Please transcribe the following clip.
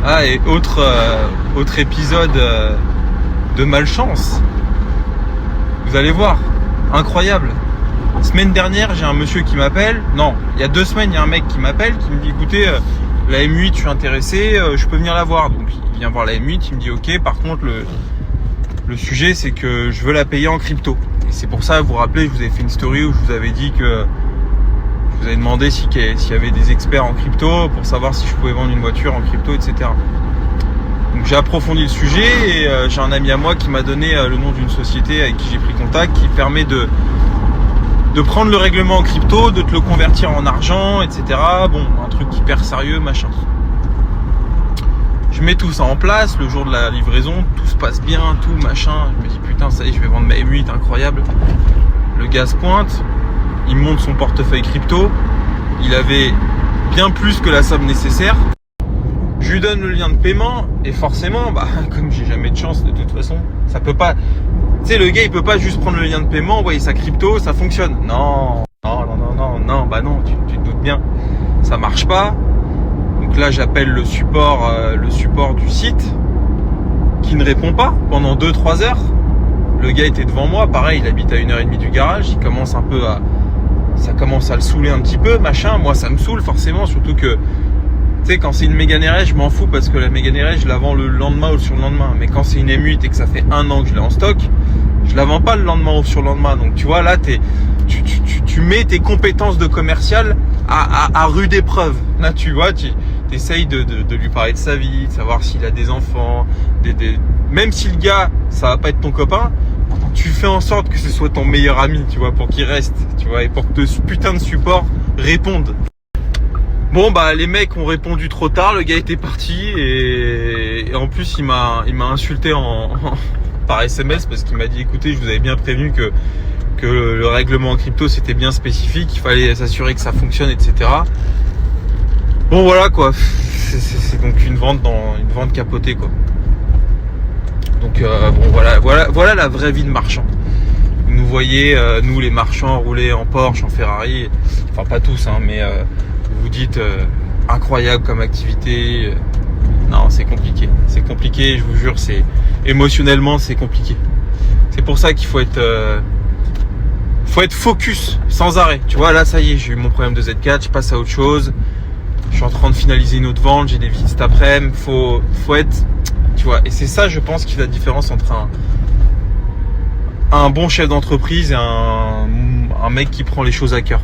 Ah, et autre épisode de malchance. Vous allez voir, incroyable. Semaine dernière, j'ai un monsieur qui m'appelle. Non, il y a 2 semaines, il y a un mec qui m'appelle, qui me dit écoutez, la M8, je suis intéressé, je peux venir la voir. Donc il vient voir la M8, il me dit ok. Par contre, le sujet, c'est que je veux la payer en crypto. Et c'est pour ça, vous vous rappelez, je vous avais fait une story où je vous avais dit que je vous avais demandé s'il y avait des experts en crypto pour savoir si je pouvais vendre une voiture en crypto, etc. Donc j'ai approfondi le sujet et j'ai un ami à moi qui m'a donné le nom d'une société avec qui j'ai pris contact qui permet de prendre le règlement en crypto, de te le convertir en argent, etc. Bon, un truc hyper sérieux, machin. Je mets tout ça en place, le jour de la livraison, tout se passe bien, tout machin. Je me dis putain, ça y est, je vais vendre ma M8, incroyable. Le gars se pointe, il monte son portefeuille crypto. Il avait bien plus que la somme nécessaire. Je lui donne le lien de paiement et forcément, comme j'ai jamais de chance de toute façon, ça peut pas. Tu sais, le gars il peut pas juste prendre le lien de paiement, envoyer sa crypto, ça fonctionne. Non, tu te doutes bien, ça marche pas. Donc là j'appelle le support du site qui ne répond pas pendant 2-3 heures. Le gars était devant moi, pareil, il habite à 1h30 du garage, ça commence à le saouler un petit peu, machin. Moi ça me saoule forcément, surtout que tu sais, quand c'est une Mégane RS, je m'en fous parce que la Mégane RS, je la vends le lendemain ou sur le lendemain. Mais quand c'est une M8 et que ça fait 1 an que je l'ai en stock, je la vends pas le lendemain ou sur le lendemain. Donc tu vois, là, tu mets tes compétences de commercial à rude épreuve. Là, tu vois, tu essayes de lui parler de sa vie, de savoir s'il a des enfants. Même si le gars, ça va pas être ton copain, tu fais en sorte que ce soit ton meilleur ami, tu vois, pour qu'il reste, tu vois, et pour que ce putain de support réponde. Bon les mecs ont répondu trop tard, le gars était parti et en plus il m'a insulté par SMS parce qu'il m'a dit écoutez, je vous avais bien prévenu que le règlement en crypto c'était bien spécifique, il fallait s'assurer que ça fonctionne, etc. Bon voilà quoi, c'est donc une vente capotée quoi. Donc voilà la vraie vie de marchand. Vous nous voyez, nous les marchands rouler en Porsche, en Ferrari, enfin pas tous mais vous dites incroyable comme activité. Non, c'est compliqué, je vous jure, émotionnellement c'est compliqué. C'est pour ça qu'il faut être focus sans arrêt. Tu vois, là ça y est, j'ai eu mon problème de Z4, je passe à autre chose. Je suis en train de finaliser une autre vente, j'ai des visites cet après-midi, faut être, tu vois, et c'est ça je pense qui fait la différence entre un bon chef d'entreprise et un mec qui prend les choses à cœur.